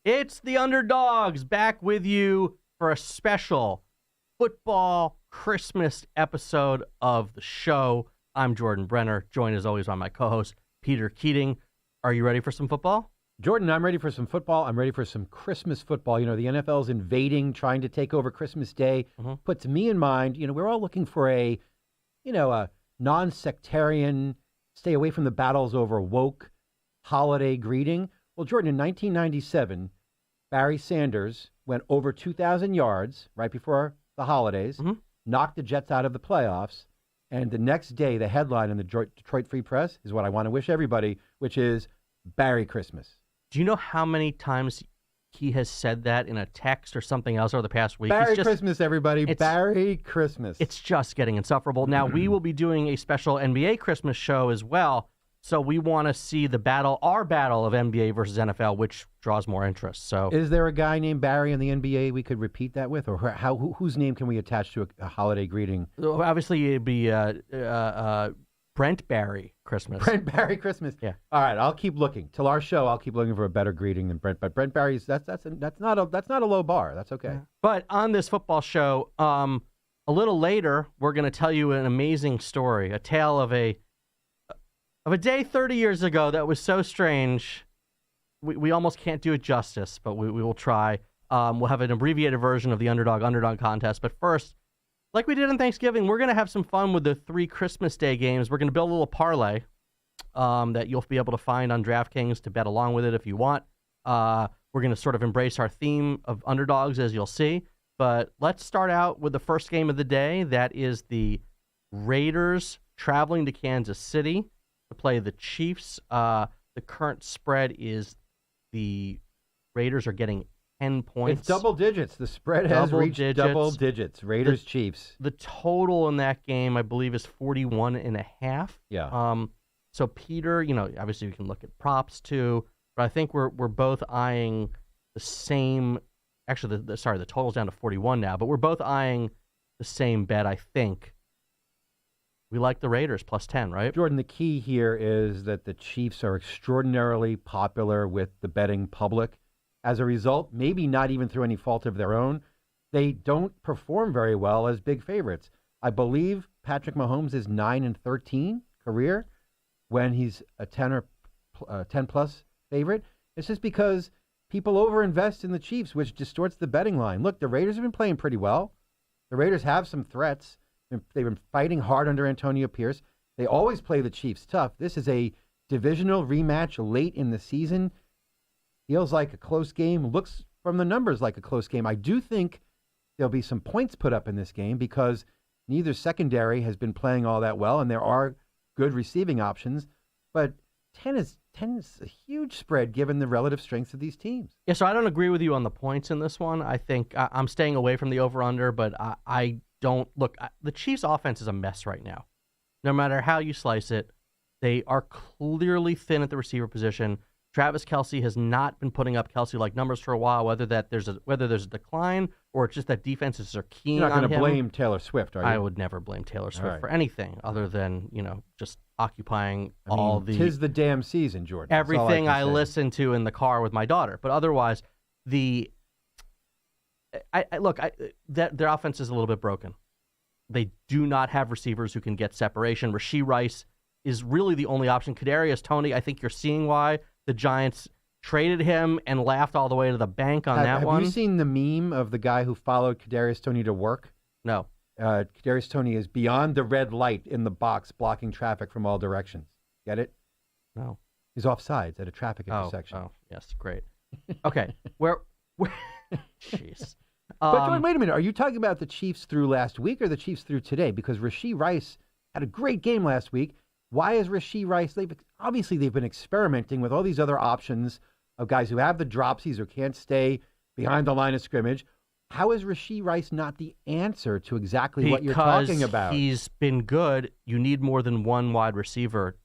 It's the Underdogs back with you for a special football Christmas episode of the show. I'm Jordan Brenner, joined as always by my co-host, Peter Keating. Are you ready for some football? Jordan, I'm ready for some football. I'm ready for some Christmas football. You know, the NFL's invading, trying to take over Christmas Day. Puts me in mind, we're all looking for a non-sectarian, stay away from the battles over woke holiday greeting. Well, Jordan, in 1997, Barry Sanders went over 2,000 yards right before the holidays, knocked the Jets out of the playoffs, and the next day, the headline in the Detroit Free Press is what I want to wish everybody, which is Barry Christmas. Do you know how many times he has said that in a text or something else over the past week? Barry Christmas, everybody. Barry Christmas. It's just getting insufferable. Now, we will be doing a special NBA Christmas show as well. So we want to see our battle of NBA versus NFL, which draws more interest. So, is there a guy named Barry in the NBA we could repeat that with, or whose name can we attach to a holiday greeting? Obviously, it'd be Brent Barry Christmas. Brent Barry Christmas. Yeah. All right, I'll keep looking till our show. I'll keep looking for a better greeting than Brent. But Brent Barry's that's not a low bar. That's okay. But on this football show, a little later, we're going to tell you an amazing story, a tale of a day 30 years ago that was so strange, we almost can't do it justice, but we will try. We'll have an abbreviated version of the Underdog contest. But first, like we did on Thanksgiving, we're going to have some fun with the 3 Christmas Day games. We're going to build a little parlay that you'll be able to find on DraftKings to bet along with it if you want. We're going to sort of embrace our theme of underdogs, as you'll see. But let's start out with the first game of the day. That is the Raiders traveling to Kansas City to play the Chiefs. The current spread is the Raiders are getting 10 points. It's double digits. The spread has reached double digits. Raiders, Chiefs. The total in that game, I believe, is 41.5. Yeah. So Peter, obviously we can look at props too, but I think we're both eyeing the same. Actually, the total's down to 41 now, but we're both eyeing the same bet, I think. We like the Raiders plus 10, right? Jordan, the key here is that the Chiefs are extraordinarily popular with the betting public. As a result, maybe not even through any fault of their own, they don't perform very well as big favorites. I believe Patrick Mahomes is 9-13 career when he's a 10 plus favorite. It's just because people overinvest in the Chiefs, which distorts the betting line. Look, the Raiders have been playing pretty well. The Raiders have some threats. They've been fighting hard under Antonio Pierce. They always play the Chiefs tough. This is a divisional rematch late in the season. Feels like a close game. Looks from the numbers like a close game. I do think there'll be some points put up in this game because neither secondary has been playing all that well, and there are good receiving options. But 10 is a huge spread given the relative strengths of these teams. Yeah, so I don't agree with you on the points in this one. I think I'm staying away from the over-under, but I don't look. The Chiefs' offense is a mess right now. No matter how you slice it, they are clearly thin at the receiver position. Travis Kelce has not been putting up Kelce-like numbers for a while. Whether there's a decline or it's just that defenses are keen on him. You're not going to blame Taylor Swift, are you? I would never blame Taylor Swift for anything other than just occupying all the. 'Tis the damn season, Jordan. Everything I listen to in the car with my daughter, but otherwise their offense is a little bit broken. They do not have receivers who can get separation. Rashee Rice is really the only option. Kadarius Toney, I think you're seeing why the Giants traded him and laughed all the way to the bank on that one. Have you seen the meme of the guy who followed Kadarius Toney to work? No. Kadarius Toney is beyond the red light in the box, blocking traffic from all directions. Get it? No. He's off sides at a traffic intersection. Oh, yes, great. Okay, where jeez. But Jordan, wait a minute. Are you talking about the Chiefs through last week or the Chiefs through today? Because Rashee Rice had a great game last week. Why is Rashee Rice? Obviously, they've been experimenting with all these other options of guys who have the dropsies or can't stay behind the line of scrimmage. How is Rashee Rice not the answer to exactly what you're talking about? Because he's been good. You need more than one wide receiver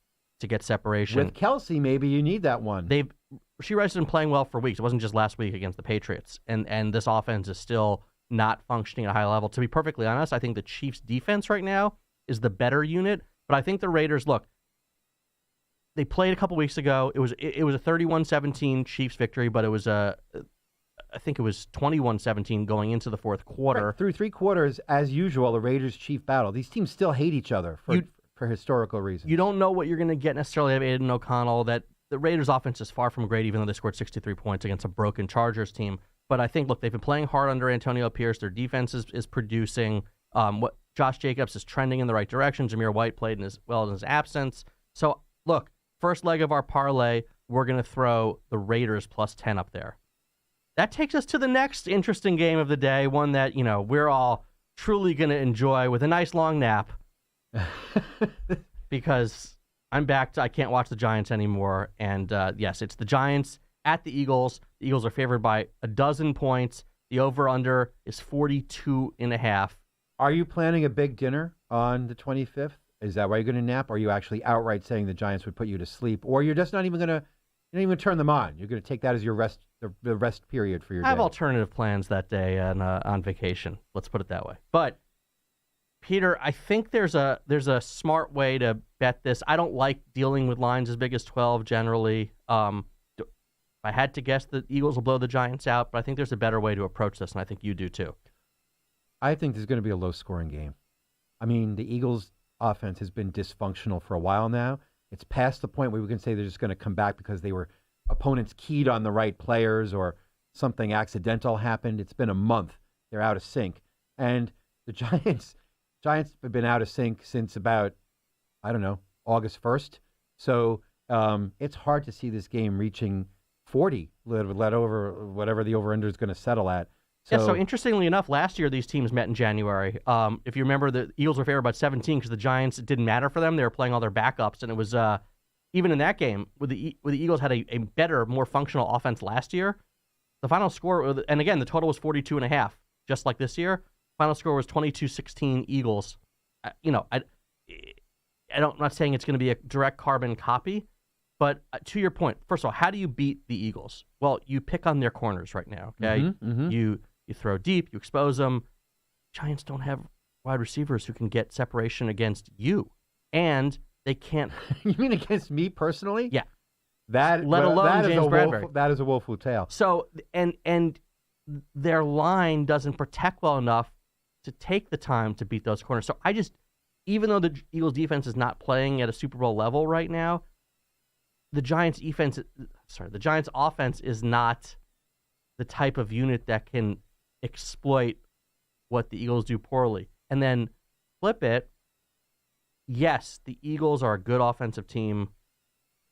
to get separation. With Kelce, maybe you need that one. Rashee Rice has been playing well for weeks. It wasn't just last week against the Patriots. And this offense is still not functioning at a high level. To be perfectly honest, I think the Chiefs' defense right now is the better unit. But I think the Raiders, look, they played a couple weeks ago. It was a 31-17 Chiefs victory, but it was I think it was 21-17 going into the fourth quarter. Right. Through three quarters, as usual, the Raiders-Chief battle. These teams still hate each other for historical reasons. You don't know what you're going to get necessarily out of Aiden O'Connell. That the Raiders' offense is far from great, even though they scored 63 points against a broken Chargers team. But I think, look, they've been playing hard under Antonio Pierce. Their defense is producing. What Josh Jacobs is trending in the right direction. Jahmir White played in his absence. So, look, first leg of our parlay, we're going to throw the Raiders plus 10 up there. That takes us to the next interesting game of the day, one that, we're all truly going to enjoy with a nice long nap because I'm back I can't watch the Giants anymore. And, yes, it's the Giants at the Eagles. The Eagles are favored by 12 points. The over-under is 42.5. Are you planning a big dinner on the 25th? Is that why you're going to nap? Or are you actually outright saying the Giants would put you to sleep? Or you're just not even going to turn them on? You're going to take that as your rest, the rest period for your day? I have alternative plans that day on vacation. Let's put it that way. But, Peter, I think there's a smart way to bet this. I don't like dealing with lines as big as 12 generally. If I had to guess, the Eagles will blow the Giants out, but I think there's a better way to approach this, and I think you do too. I think there's going to be a low-scoring game. I mean, the Eagles' offense has been dysfunctional for a while now. It's past the point where we can say they're just going to come back because opponents keyed on the right players or something accidental happened. It's been a month. They're out of sync. And the Giants have been out of sync since about, August 1st. So it's hard to see this game reaching 40, let over whatever the over-under is going to settle at. So interestingly enough, last year these teams met in January. If you remember, the Eagles were favored by 17 because the Giants, it didn't matter for them. They were playing all their backups, and it was even in that game, where the Eagles had a better, more functional offense last year. The final score, and again, the total was 42.5, just like this year. Final score was 22-16 Eagles. I'm not saying it's going to be a direct carbon copy, but to your point, first of all, how do you beat the Eagles? Well, you pick on their corners right now. Okay, You throw deep, you expose them. Giants don't have wide receivers who can get separation against you, and they can't. You mean against me personally? Yeah. Let alone James Bradbury. That is a woeful tale. So, and their line doesn't protect well enough to take the time to beat those corners. So even though the Eagles defense is not playing at a Super Bowl level right now, the Giants offense is not the type of unit that can exploit what the Eagles do poorly. And then flip it. Yes, the Eagles are a good offensive team,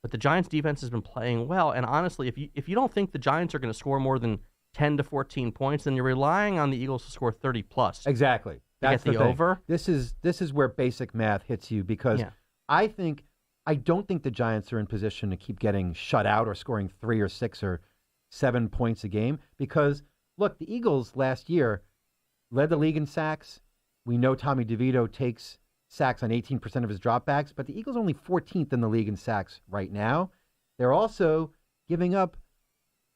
but the Giants defense has been playing well. And honestly, if you don't think the Giants are going to score more than 10 to 14 points, then you're relying on the Eagles to score 30 plus. Exactly. That's the over. This is where basic math hits you because I don't think the Giants are in position to keep getting shut out or scoring 3 or 6 or 7 points a game because, look, the Eagles last year led the league in sacks. We know Tommy DeVito takes sacks on 18% of his dropbacks, but the Eagles are only 14th in the league in sacks right now. They're also giving up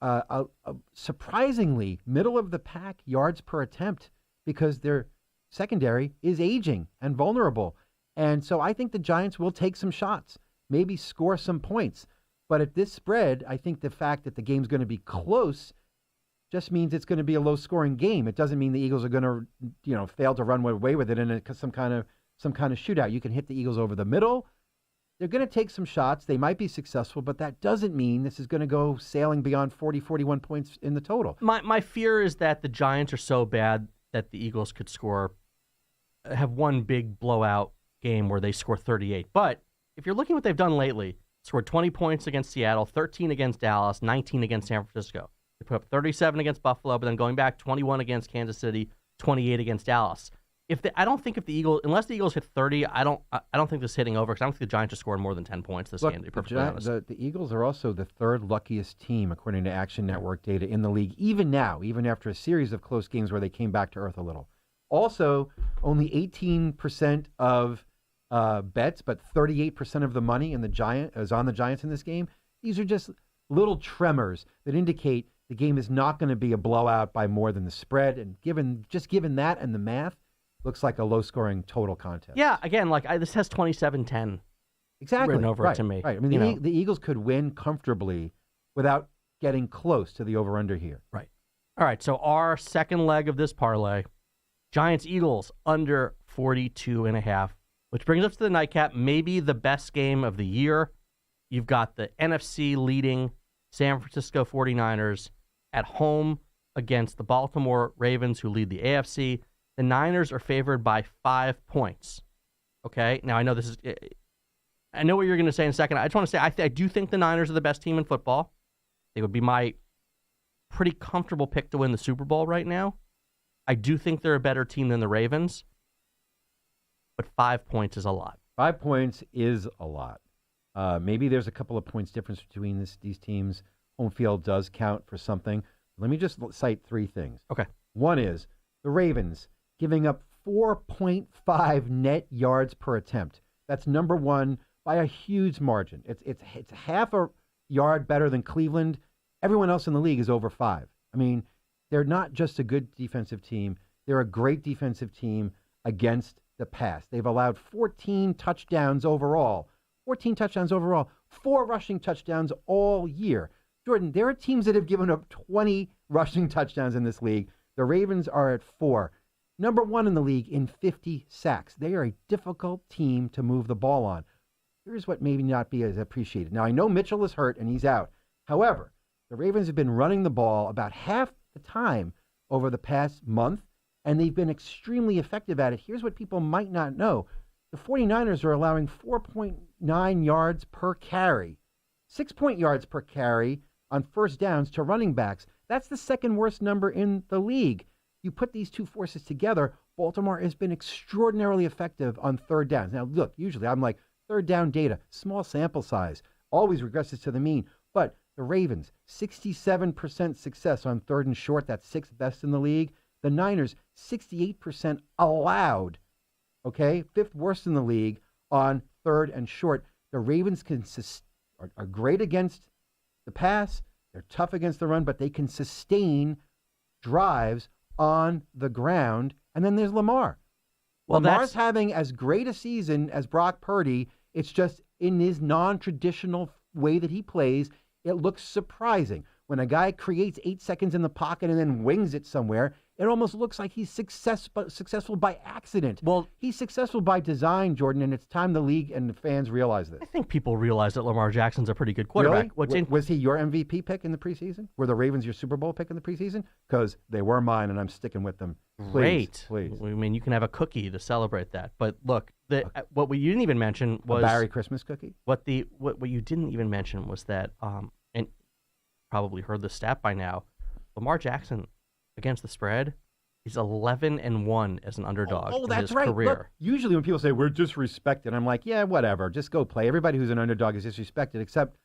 a surprisingly middle-of-the-pack yards per attempt because their secondary is aging and vulnerable. And so I think the Giants will take some shots, maybe score some points. But at this spread, I think the fact that the game's going to be close just means it's going to be a low-scoring game. It doesn't mean the Eagles are going to, fail to run away with it in some kind of shootout. You can hit the Eagles over the middle. They're going to take some shots. They might be successful, but that doesn't mean this is going to go sailing beyond 40, 41 points in the total. My fear is that the Giants are so bad that the Eagles could have one big blowout game where they score 38. But if you're looking at what they've done lately, scored 20 points against Seattle, 13 against Dallas, 19 against San Francisco. They put up 37 against Buffalo, but then going back, 21 against Kansas City, 28 against Dallas. I don't think if the Eagles, unless the Eagles hit 30, I don't think this is hitting over because I don't think the Giants are scoring more than 10 points this game, to be perfectly honest. The Eagles are also the third luckiest team, according to Action Network data, in the league, even after a series of close games where they came back to earth a little. Also, only 18% of bets, but 38% of the money is on the Giants in this game. These are just little tremors that indicate the game is not going to be a blowout by more than the spread. And given that and the math, looks like a low-scoring total contest. Yeah, again, this has 27-10. exactly written over it to me. Right. I mean, the Eagles could win comfortably without getting close to the over-under here. Right. All right, so our second leg of this parlay, Giants-Eagles under 42.5, which brings us to the nightcap, maybe the best game of the year. You've got the NFC leading San Francisco 49ers at home against the Baltimore Ravens, who lead the AFC. The Niners are favored by 5 points. Okay? Now, I know what you're going to say in a second. I just want to say I do think the Niners are the best team in football. They would be my pretty comfortable pick to win the Super Bowl right now. I do think they're a better team than the Ravens, but 5 points is a lot. 5 points is a lot. Maybe there's a couple of points difference between these teams. Home field does count for something. Let me just cite 3 things. Okay. One is the Ravens giving up 4.5 net yards per attempt. That's number one by a huge margin. It's half a yard better than Cleveland. Everyone else in the league is over 5. I mean, they're not just a good defensive team. They're a great defensive team against the pass. They've allowed 14 touchdowns overall. 4 rushing touchdowns all year. Jordan, there are teams that have given up 20 rushing touchdowns in this league. The Ravens are at 4. Number 1 in the league in 50 sacks. They are a difficult team to move the ball on. Here's what maybe not be as appreciated. Now, I know Mitchell is hurt and he's out. However, the Ravens have been running the ball about half the time over the past month, and they've been extremely effective at it. Here's what people might not know. The 49ers are allowing 4.9 yards per carry, 6 yards per carry on first downs to running backs. That's the second worst number in the league. You put these two forces together, Baltimore has been extraordinarily effective on third downs. Now, look, usually I'm like, third down data, small sample size, always regresses to the mean. But the Ravens, 67% success on third and short. That's 6th best in the league. The Niners, 68% allowed. Okay, 5th worst in the league on third and short. The Ravens are great against the pass. They're tough against the run, but they can sustain drives on the ground. And then there's Lamar. Well, Lamar's having as great a season as Brock Purdy. It's just in his non-traditional way that he plays, it looks surprising. When a guy creates 8 seconds in the pocket and then wings it somewhere, it almost looks like he's successful by accident. Well, he's successful by design, Jordan, and it's time the league and the fans realize this. I think people realize that Lamar Jackson's a pretty good quarterback. Really? Was he your MVP pick in the preseason? Were the Ravens your Super Bowl pick in the preseason? Because they were mine, and I'm sticking with them. Please. I mean, you can have a cookie to celebrate that. But look, what you didn't even mention was a Barry Christmas cookie. What you didn't even mention was that, and probably heard the stat by now, Lamar Jackson against the spread, he's 11-1 as an underdog. Oh, that's in his right. career. Look, usually when people say we're disrespected, I'm like, yeah, whatever. Just go play. Everybody who's an underdog is disrespected, except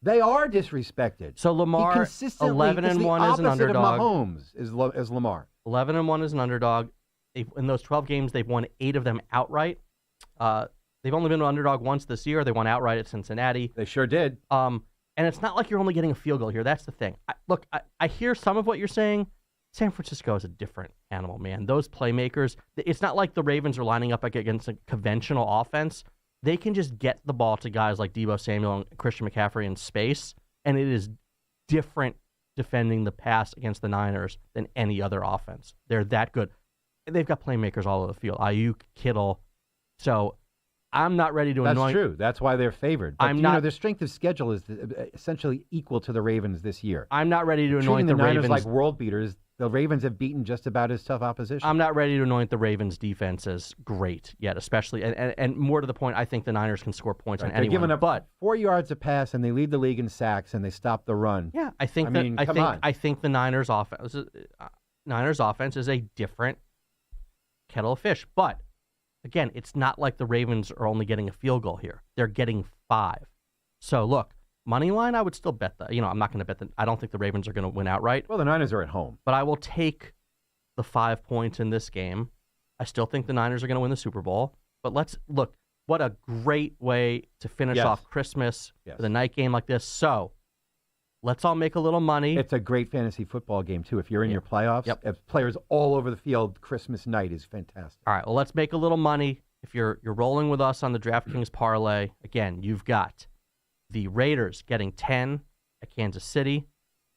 they are disrespected. So Lamar, 11-1 as an underdog. Mahomes is Lamar. 11-1 as an underdog. In those 12 games, they've won 8 of them outright. They've only been an underdog once this year. They won outright at Cincinnati. They sure did. And it's not like you're only getting a field goal here. That's the thing. I hear some of what you're saying. San Francisco is a different animal, man. Those playmakers, it's not like the Ravens are lining up against a conventional offense. They can just get the ball to guys like Deebo Samuel and Christian McCaffrey in space, and it is different defending the pass against the Niners than any other offense. They're that good. They've got playmakers all over the field. Ayuk, Kittle. So I'm not ready to anoint. That's true. That's why they're favored. But, their strength of schedule is essentially equal to the Ravens this year. I'm not ready to anoint the Ravens like world beaters. The Ravens have beaten just about as tough opposition. I'm not ready to anoint the Ravens' defense as great yet, especially and more to the point, I think the Niners can score points on anyone. They're giving up 4 yards a pass, and they lead the league in sacks, and they stop the run. Yeah, I think the Niners' offense is a different kettle of fish. But again, it's not like the Ravens are only getting a field goal here; they're getting 5. So look. Money line, I would still bet that. I'm not going to bet that. I don't think the Ravens are going to win outright. Well, the Niners are at home. But I will take the 5 points in this game. I still think the Niners are going to win the Super Bowl. But let's look. What a great way to finish off Christmas with a night game like this. So let's all make a little money. It's a great fantasy football game, too. If you're in your playoffs, if players all over the field, Christmas night is fantastic. All right, well, let's make a little money. if you're rolling with us on the DraftKings parlay, again, you've got the Raiders getting 10 at Kansas City.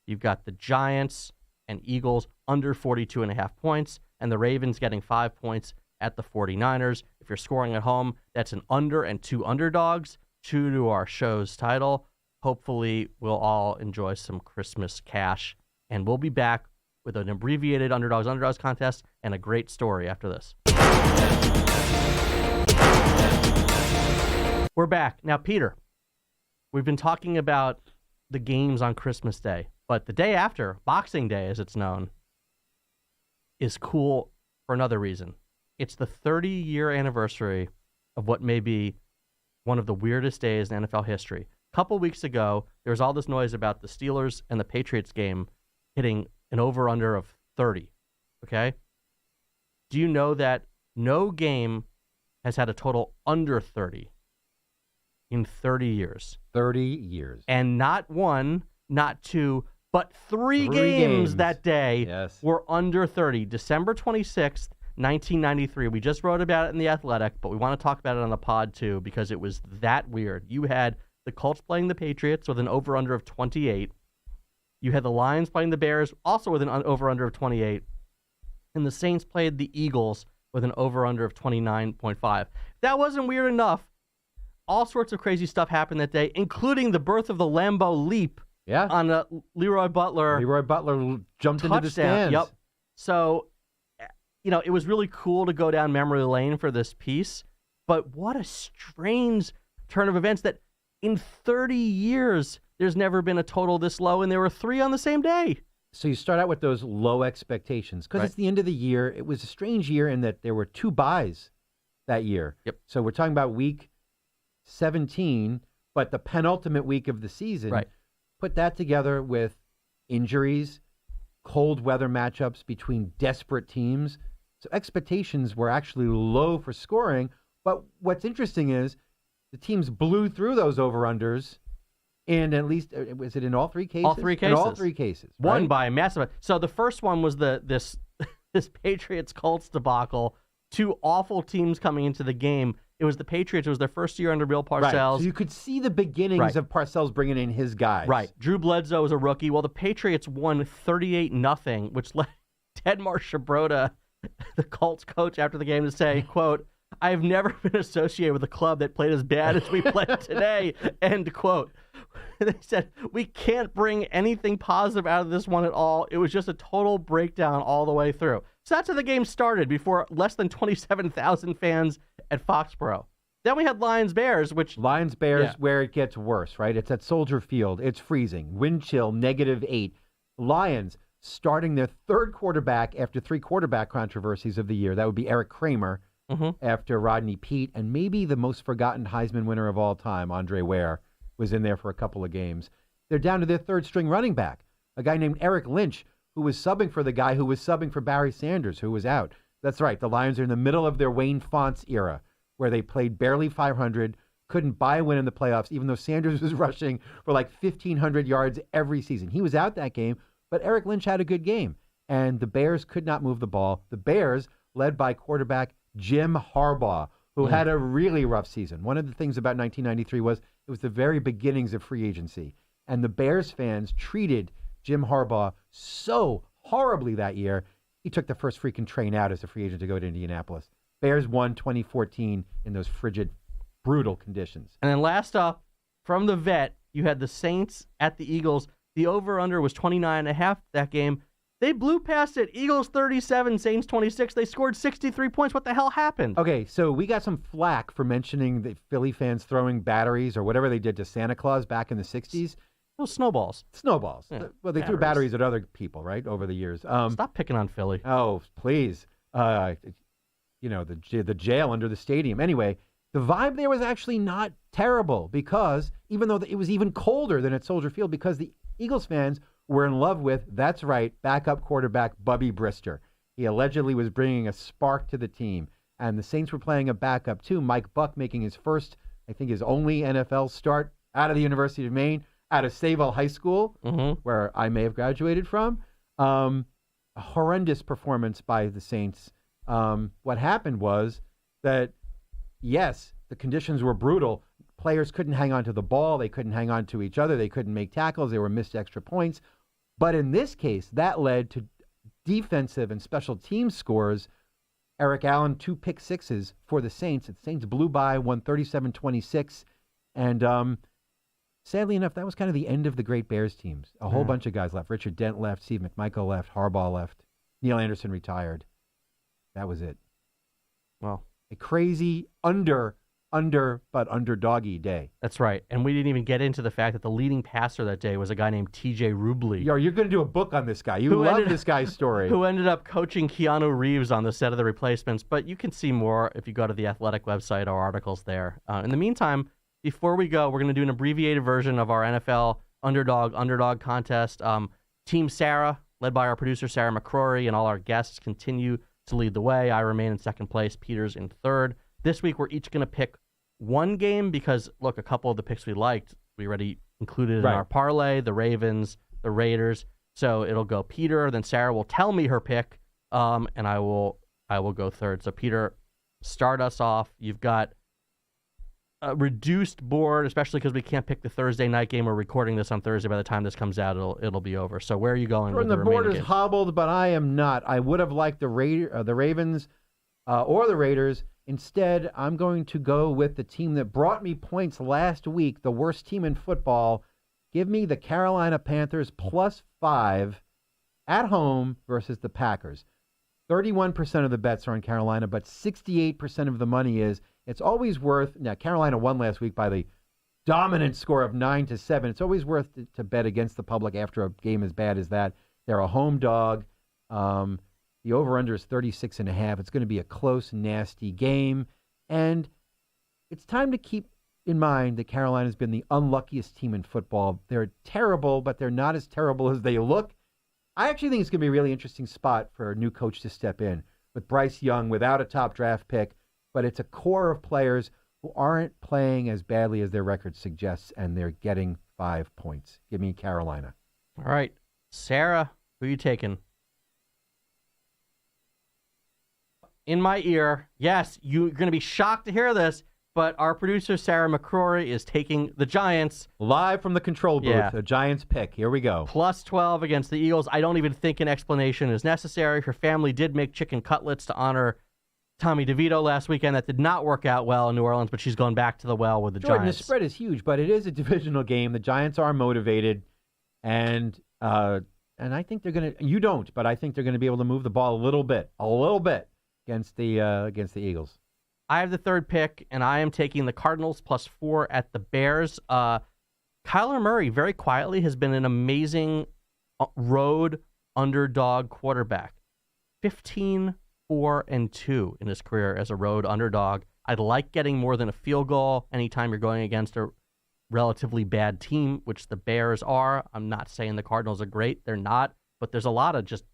You've got the Giants and Eagles under 42.5 points, and the Ravens getting 5 points at the 49ers. If you're scoring at home, that's an under and 2 underdogs, true to our show's title. Hopefully, we'll all enjoy some Christmas cash, and we'll be back with an abbreviated Underdogs contest and a great story after this. We're back. Now, Peter, we've been talking about the games on Christmas Day, but the day after, Boxing Day as it's known, is cool for another reason. It's the 30-year anniversary of what may be one of the weirdest days in NFL history. A couple weeks ago, there was all this noise about the Steelers and the Patriots game hitting an over-under of 30, okay? Do you know that no game has had a total under 30 in 30 years? 30 years. And not one, not two, but three games that day were under 30. December 26th, 1993. We just wrote about it in The Athletic, but we want to talk about it on the pod too because it was that weird. You had the Colts playing the Patriots with an over-under of 28. You had the Lions playing the Bears also with an over-under of 28. And the Saints played the Eagles with an over-under of 29.5. That wasn't weird enough. All sorts of crazy stuff happened that day, including the birth of the Lambeau Leap on a Leroy Butler. Leroy Butler jumped touchdown. Into the stands. Yep. So, you know, it was really cool to go down memory lane for this piece. But what a strange turn of events that in 30 years, there's never been a total this low, and there were three on the same day. So you start out with those low expectations because it's the end of the year. It was a strange year in that there were 2 buys that year. Yep. So we're talking about week 17, but the penultimate week of the season. Right. Put that together with injuries, cold weather matchups between desperate teams. So expectations were actually low for scoring. But what's interesting is the teams blew through those over-unders. And at least, was it in all 3 cases? All 3 cases. In all 3 cases. Right? Won by a massive. So the first one was this Patriots-Colts debacle. 2 awful teams coming into the game. It was the Patriots. It was their first year under Bill Parcells. Right. So you could see the beginnings of Parcells bringing in his guys. Right. Drew Bledsoe was a rookie. Well, the Patriots won 38-0, which led Tedmar Shabrota, the Colts coach, after the game to say, quote, "I've never been associated with a club that played as bad as we played today," end quote. They said, "We can't bring anything positive out of this one at all. It was just a total breakdown all the way through." So that's how the game started before less than 27,000 fans at Foxborough. Then we had Lions-Bears, which... Lions-Bears, where it gets worse, right? It's at Soldier Field. It's freezing. Wind chill, -8. Lions starting their 3rd quarterback after 3 quarterback controversies of the year. That would be Eric Kramer after Rodney Peete. And maybe the most forgotten Heisman winner of all time, Andre Ware, was in there for a couple of games. They're down to their 3rd-string running back, a guy named Eric Lynch, who was subbing for the guy who was subbing for Barry Sanders, who was out. That's right. The Lions are in the middle of their Wayne Fontes era, where they played barely 500, couldn't buy a win in the playoffs, even though Sanders was rushing for like 1,500 yards every season. He was out that game, but Eric Lynch had a good game, and the Bears could not move the ball. The Bears, led by quarterback Jim Harbaugh, who had a really rough season. One of the things about 1993 was it was the very beginnings of free agency, and the Bears fans treated Jim Harbaugh so horribly that year, he took the first freaking train out as a free agent to go to Indianapolis. Bears won 2014 in those frigid, brutal conditions. And then last up, from the vet, you had the Saints at the Eagles. The over-under was 29.5 that game. They blew past it. Eagles 37, Saints 26. They scored 63 points. What the hell happened? Okay, so we got some flack for mentioning the Philly fans throwing batteries or whatever they did to Santa Claus back in the 60s. Those snowballs. Snowballs. Yeah, well, they threw batteries at other people, right, over the years. Stop picking on Philly. Oh, please. The jail under the stadium. Anyway, the vibe there was actually not terrible because even though it was even colder than at Soldier Field because the Eagles fans were in love with, that's right, backup quarterback Bubby Brister. He allegedly was bringing a spark to the team. And the Saints were playing a backup too, Mike Buck making his first, I think his only NFL start out of the University of Maine, out of Sayville High School, where I may have graduated from. A horrendous performance by the Saints. What happened was that yes, the conditions were brutal. Players couldn't hang on to the ball. They couldn't hang on to each other. They couldn't make tackles. They were missed extra points. But in this case, that led to defensive and special team scores. Eric Allen, 2 pick sixes for the Saints. The Saints blew by, won 37-26. And sadly enough, that was kind of the end of the great Bears teams. A whole bunch of guys left. Richard Dent left. Steve McMichael left. Harbaugh left. Neil Anderson retired. That was it. Well, a crazy but underdoggy day. That's right. And we didn't even get into the fact that the leading passer that day was a guy named TJ Rubley. You're going to do a book on this guy. You love this guy's story. Who ended up coaching Keanu Reeves on the set of The Replacements. But you can see more if you go to the Athletic website. Our articles there. In the meantime, before we go, we're going to do an abbreviated version of our NFL underdog contest. Team Sarah, led by our producer Sarah McCrory, and all our guests continue to lead the way. I remain in second place. Peter's in third. This week, we're each going to pick one game because, look, a couple of the picks we liked, we already included in our parlay, the Ravens, the Raiders. So it'll go Peter, then Sarah will tell me her pick, and I will go third. So, Peter, start us off. You've got a reduced board, especially because we can't pick the Thursday night game. We're recording this on Thursday. By the time this comes out, it'll be over. So where are you going? The board is hobbled, but I am not. I would have liked the Ravens or the Raiders. Instead, I'm going to go with the team that brought me points last week, the worst team in football. Give me the Carolina Panthers +5 at home versus the Packers. 31% of the bets are on Carolina, but 68% of the money is. It's always worth. Now, Carolina won last week by the dominant score of 9-7. It's always worth to bet against the public after a game as bad as that. They're a home dog. The over-under is 36.5. It's going to be a close, nasty game. And it's time to keep in mind that Carolina's been the unluckiest team in football. They're terrible, but they're not as terrible as they look. I actually think it's going to be a really interesting spot for a new coach to step in with Bryce Young without a top draft pick. But it's a core of players who aren't playing as badly as their record suggests, and they're getting 5 points. Give me Carolina. All right. Sarah, who are you taking? In my ear, yes, you're going to be shocked to hear this, but our producer, Sarah McCrory, is taking the Giants. Live from the control booth, a Giants pick. Here we go. +12 against the Eagles. I don't even think an explanation is necessary. Her family did make chicken cutlets to honor Tommy DeVito last weekend. That did not work out well in New Orleans, but she's going back to the well with the Giants. The spread is huge, but it is a divisional game. The Giants are motivated, and I think they're going to. You don't, but I think they're going to be able to move the ball a little bit against the Eagles. I have the third pick, and I am taking the Cardinals +4 at the Bears. Kyler Murray, very quietly, has been an amazing road underdog quarterback. 15-4-2 in his career as a road underdog. I'd like getting more than a field goal anytime you're going against a relatively bad team, which the Bears are. I'm not saying the Cardinals are great. They're not. But there's a lot of just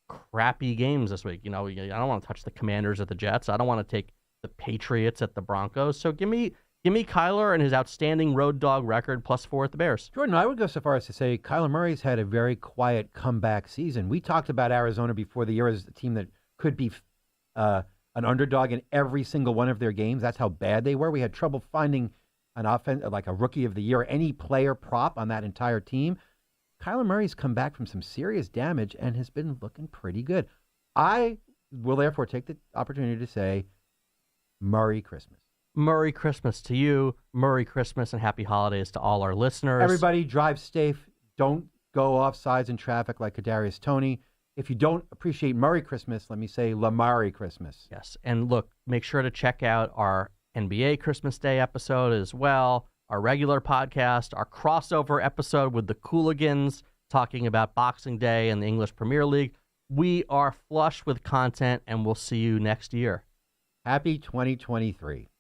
crappy games this week. I don't want to touch the Commanders at the Jets. I don't want to take the Patriots at the Broncos. So give me Kyler and his outstanding road dog record +4 at the Bears. Jordan, I would go so far as to say Kyler Murray's had a very quiet comeback season. We talked about Arizona before the year as a team that could be an underdog in every single one of their games. That's how bad they were. We had trouble finding an offense like a rookie of the year, any player prop on that entire team. Kyler Murray's come back from some serious damage and has been looking pretty good. I will therefore take the opportunity to say Merry Christmas. Merry Christmas to you. Merry Christmas and happy holidays to all our listeners. Everybody drive safe. Don't go off sides in traffic like Kadarius Toney. If you don't appreciate Merry Christmas, let me say Merry Christmas. Yes. And look, make sure to check out our NBA Christmas Day episode as well, our regular podcast, our crossover episode with the Cooligans talking about Boxing Day and the English Premier League. We are flush with content, and we'll see you next year. Happy 2023.